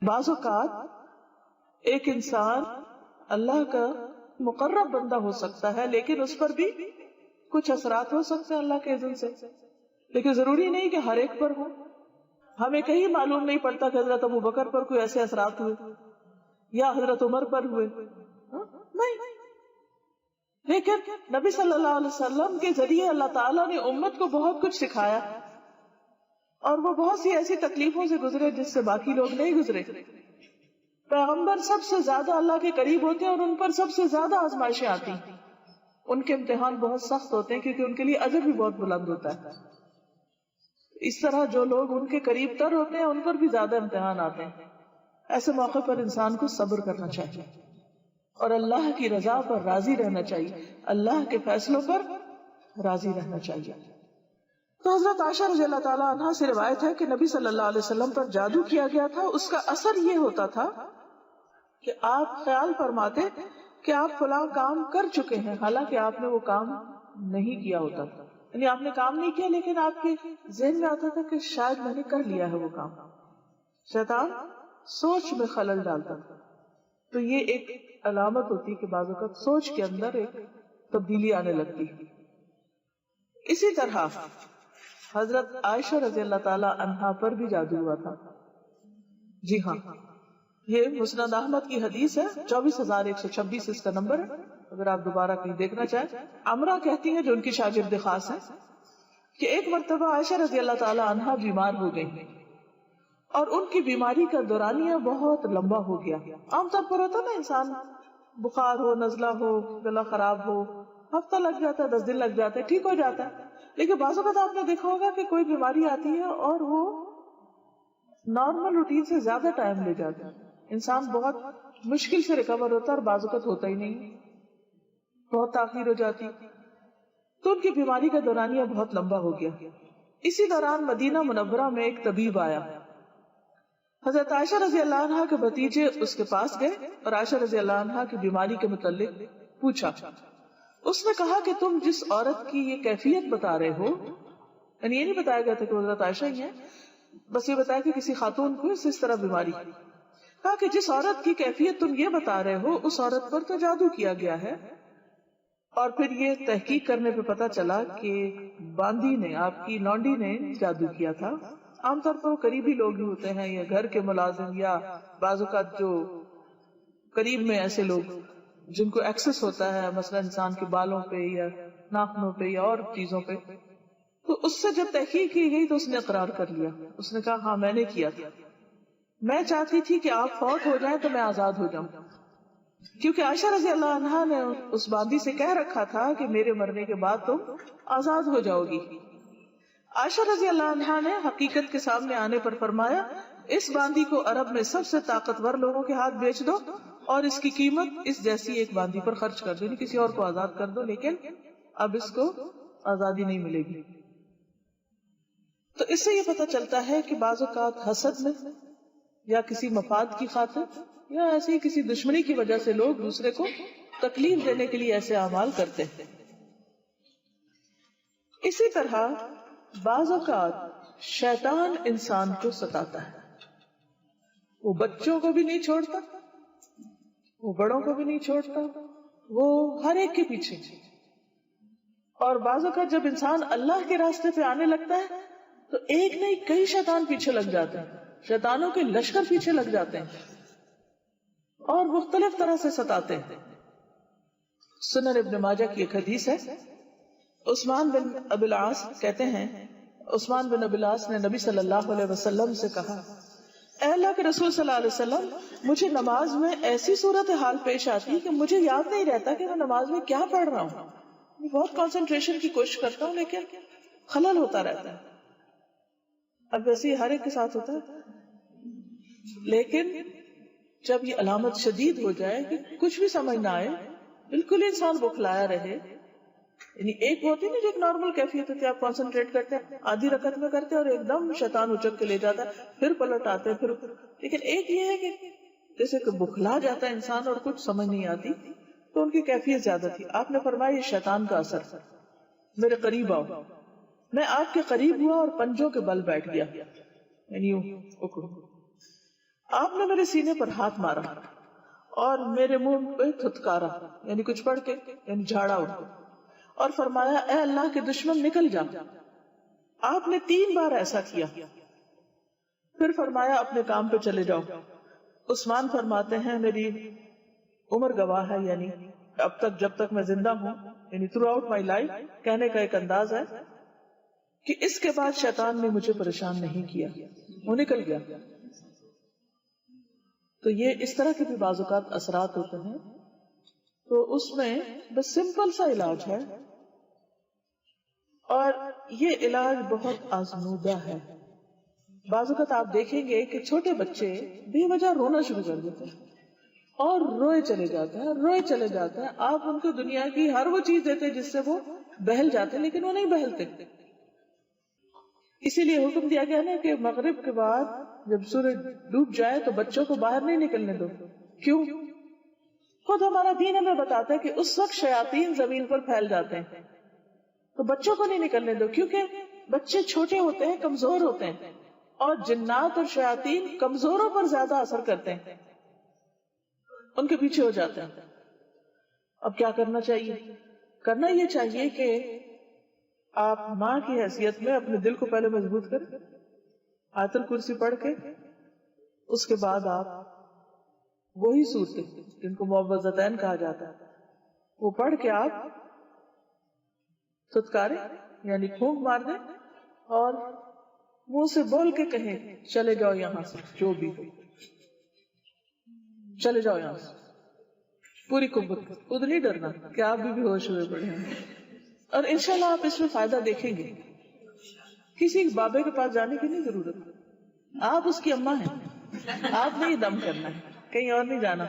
بعض اوقات ایک انسان اللہ کا مقرب بندہ ہو سکتا ہے، لیکن اس پر بھی کچھ اثرات ہو سکتے ہیں اللہ کے اذن سے، لیکن ضروری نہیں کہ ہر ایک پر ہو. ہمیں کہیں معلوم نہیں پڑتا کہ حضرت ابو بکر پر کوئی ایسے اثرات ہوئے یا حضرت عمر پر ہوئے، نہیں. لیکن نبی صلی اللہ علیہ وسلم کے ذریعے اللہ تعالیٰ نے امت کو بہت کچھ سکھایا، اور وہ بہت سی ایسی تکلیفوں سے گزرے جس سے باقی لوگ نہیں گزرے. پیغمبر سب سے زیادہ اللہ کے قریب ہوتے ہیں اور ان پر سب سے زیادہ آزمائشیں آتی ہیں. ان کے امتحان بہت سخت ہوتے ہیں کیونکہ ان کے لیے اجر بھی بہت بلند ہوتا ہے. اس طرح جو لوگ ان کے قریب تر ہوتے ہیں ان پر بھی زیادہ امتحان آتے ہیں. ایسے موقع پر انسان کو صبر کرنا چاہیے اور اللہ کی رضا پر راضی رہنا چاہیے، اللہ کے فیصلوں پر راضی رہنا چاہیے. تو حضرت عائشہ رضی اللہ تعالیٰ عنہا سے روایت ہے کہ نبی صلی اللہ علیہ وسلم پر جادو کیا گیا تھا. اس کا اثر یہ ہوتا تھا کہ آپ خیال فرماتے کہ آپ فلاں کام کر چکے ہیں، حالانکہ آپ نے وہ کام نہیں کیا ہوتا تھا. یعنی آپ نے کام نہیں کیا لیکن آپ کے ذہن میں آتا تھا کہ شاید میں نے کر لیا ہے وہ کام. شیطان سوچ میں خلل ڈالتا تھا. تو یہ ایک علامت ہوتی کہ بعض اوقات سوچ کے اندر ایک تبدیلی آنے لگتی. اسی طرح حضرت عائشہ رضی اللہ تعالی عنہا پر بھی جادو ہوا تھا. جی ہاں، یہ مسند احمد کی حدیث ہے، 24,126 اس کا نمبر ہے، اگر آپ دوبارہ کہیں دیکھنا چاہیں. عمرہ کہتی ہیں جو ان کی شاگرد خاص ہے کہ ایک مرتبہ عائشہ رضی اللہ تعالی عنہا بیمار ہو گئی اور ان کی بیماری کا دورانیہ بہت لمبا ہو گیا. عام طور پر ہوتا نا انسان بخار ہو، نزلہ ہو، گلا خراب ہو، ہفتہ لگ جاتا ہے، 10 دن لگ جاتے ہیں، ٹھیک ہو جاتا ہے. لیکن بعض اوقات آپ نے دیکھا ہوگا کہ کوئی بیماری آتی ہے اور وہ نارمل روٹین سے زیادہ ٹائم لے جاتا ہے. انسان بہت مشکل سے ریکور ہوتا ہے اور بعض اوقات ہوتا ہی نہیں، بہت تاخیر ہو جاتی. تو ان کی بیماری کا دورانیہ بہت لمبا ہو گیا. اسی دوران مدینہ منورہ میں ایک طبیب آیا. حضرت عائشہ رضی اللہ عنہا کے بھتیجے اس کے پاس گئے اور عائشہ رضی اللہ عنہا کی بیماری کے متعلق پوچھا. اس نے کہا کہ تم جس عورت کی یہ کیفیت بتا رہے ہو، یعنی یہ نہیں بتایا گیا تھا کہ حضرت عائشہ ہی ہیں، بس یہ بتایا کہ کسی خاتون کو اس طرح بیماری. کہا کہ جس عورت کی کیفیت تم یہ بتا رہے ہو اس عورت پر تو جادو کیا گیا ہے. اور پھر یہ تحقیق کرنے پہ پتا چلا کہ باندی نے، آپ کی لونڈی نے جادو کیا تھا. عام طور پر قریبی لوگ ہی ہوتے ہیں یا گھر کے ملازم یا بعض اوقات جو قریب میں ایسے لوگ جن کو ایکسس ہوتا ہے، مثلا انسان کے بالوں پہ یا ناخنوں پہ یا اور چیزوں پہ. تو اس سے جب تحقیق کی گئی تو اس نے اقرار کر لیا. اس نے کہا ہاں میں نے کیا تھا، میں چاہتی تھی کہ آپ فوت ہو جائیں تو میں آزاد ہو جاؤں، کیونکہ عائشہ رضی اللہ عنہا نے اس باندی سے کہہ رکھا تھا کہ میرے مرنے کے بعد تم آزاد ہو جاؤ گی. عائشہ رضی اللہ عنہا نے حقیقت کے سامنے آنے پر فرمایا اس باندی کو عرب میں سب سے طاقتور لوگوں کے ہاتھ بیچ دو اور اس کی قیمت اس جیسی ایک باندی پر خرچ کر دو، کسی اور کو آزاد کر دو، لیکن اب اس کو آزادی نہیں ملے گی. تو اس سے یہ پتہ چلتا ہے کہ بعض اوقات حسد میں یا کسی مفاد کی خاطر یا ایسی کسی دشمنی کی وجہ سے لوگ دوسرے کو تکلیف دینے کے لیے ایسے اعمال کرتے ہیں. اسی طرح بعض اوقات شیطان انسان کو ستاتا ہے. وہ بچوں کو بھی نہیں چھوڑتا، وہ بڑوں کو بھی نہیں چھوڑتا، وہ ہر ایک کے پیچھے. اور بعض اوقات جب انسان اللہ کے راستے پہ آنے لگتا ہے تو ایک نہیں کئی شیطان پیچھے لگ جاتے ہیں، شیطانوں کے لشکر پیچھے لگ جاتے ہیں اور مختلف طرح سے ستاتے ہیں. سنن ابن ماجہ کی ایک حدیث ہے، عثمان بن ابی العاص کہتے ہیں عثمان بن ابی العاص نے نبی صلی اللہ علیہ وسلم سے کہا اے اللہ کے رسول صلی اللہ علیہ وسلم، مجھے نماز میں ایسی صورتحال پیش آتی کہ مجھے یاد نہیں رہتا کہ میں نماز میں کیا پڑھ رہا ہوں. بہت کنسنٹریشن کی کوشش کرتا ہوں لیکن خلل ہوتا رہتا ہے. اب ویسے ہر ایک کے ساتھ ہوتا ہے، لیکن جب یہ علامت شدید ہو جائے کہ کچھ بھی سمجھ نہ آئے، بالکل انسان بخلایا رہے، یعنی ایک ہوتی نا جو ایک نارمل کیفیت ہوتی ہے، آپ کنسنٹریٹ کرتے ہیں آدھی رکعت میں کرتے ہیں اور ایک دم شیطان اچک کے لے جاتا ہے، پھر پلٹ آتے ہیں، پھر لیکن ایک یہ ہے کہ جیسے کہ بخلا جاتا ہے انسان اور کچھ سمجھ نہیں آتی، تو ان کی کیفیت زیادہ تھی. آپ نے فرمایا یہ شیطان کا اثر، میرے قریب آؤ. میں آپ کے قریب ہوا اور پنجوں کے بل بیٹھ گیا، یعنی آپ نے میرے سینے پر ہاتھ مارا اور میرے منہ پہ تھتکارا، یعنی کچھ پڑھ کے، یعنی جھاڑا ان کو، اور فرمایا اے اللہ کے دشمن نکل جا۔ آپ نے 3 بار ایسا کیا، پھر فرمایا اپنے کام پہ چلے جاؤ۔ عثمان فرماتے ہیں میری عمر گواہ ہے، یعنی اب تک جب تک میں زندہ ہوں، یعنی تھرو آؤٹ مائی لائف، کہنے کا ایک انداز ہے کہ اس کے بعد شیطان نے مجھے پریشان نہیں کیا، وہ نکل گیا۔ تو یہ اس طرح کے بھی بعض اوقات اثرات ہوتے ہیں، تو اس میں بس سمپل سا علاج ہے، اور یہ علاج بہت آزمودہ ہے۔ بعض اوقات آپ دیکھیں گے کہ چھوٹے بچے بے وجہ رونا شروع کر دیتے ہیں اور روئے چلے جاتے ہیں، روئے چلے جاتے ہیں۔ آپ ان کو دنیا کی ہر وہ چیز دیتے ہیں جس سے وہ بہل جاتے ہیں، لیکن وہ نہیں بہلتے۔ اسی لیے حکم دیا گیا نا کہ مغرب کے بعد جب سورج ڈوب جائے تو بچوں کو باہر نہیں نکلنے دو۔ کیوں؟ خود ہمارا دین ہمیں بتاتا ہے کہ اس وقت شیاطین زمین پر پھیل جاتے ہیں، تو بچوں کو نہیں نکلنے دو، کیونکہ بچے چھوٹے ہوتے ہیں، کمزور ہوتے ہیں، اور جنات اور شیاطین کمزوروں پر زیادہ اثر کرتے ہیں، ان کے پیچھے ہو جاتے ہیں۔ اب کیا کرنا چاہیے؟ کرنا یہ چاہیے کہ آپ ماں کی حیثیت میں اپنے دل کو پہلے مضبوط کریں، آیت الکرسی پڑھ کے، اس کے بعد آپ وہی صورتیں جن کو معوذتین کہا جاتا ہے وہ پڑھ کے آپ تھتکاریں، یعنی پھونک مار دیں، اور منہ سے بول کے کہیں چلے جاؤ یہاں سے، جو بھی ہو چلے جاؤ یہاں سے، پوری قوت۔ خود نہیں ڈرنا کہ آپ بھی ہوش ہوئے پڑے ہیں، اور انشاءاللہ آپ اس میں فائدہ دیکھیں گے۔ کسی بابے کے پاس جانے کی نہیں ضرورت، آپ اس کی اماں ہیں، آپ نے ہی دم کرنا ہے، کہیں اور نہیں جانا۔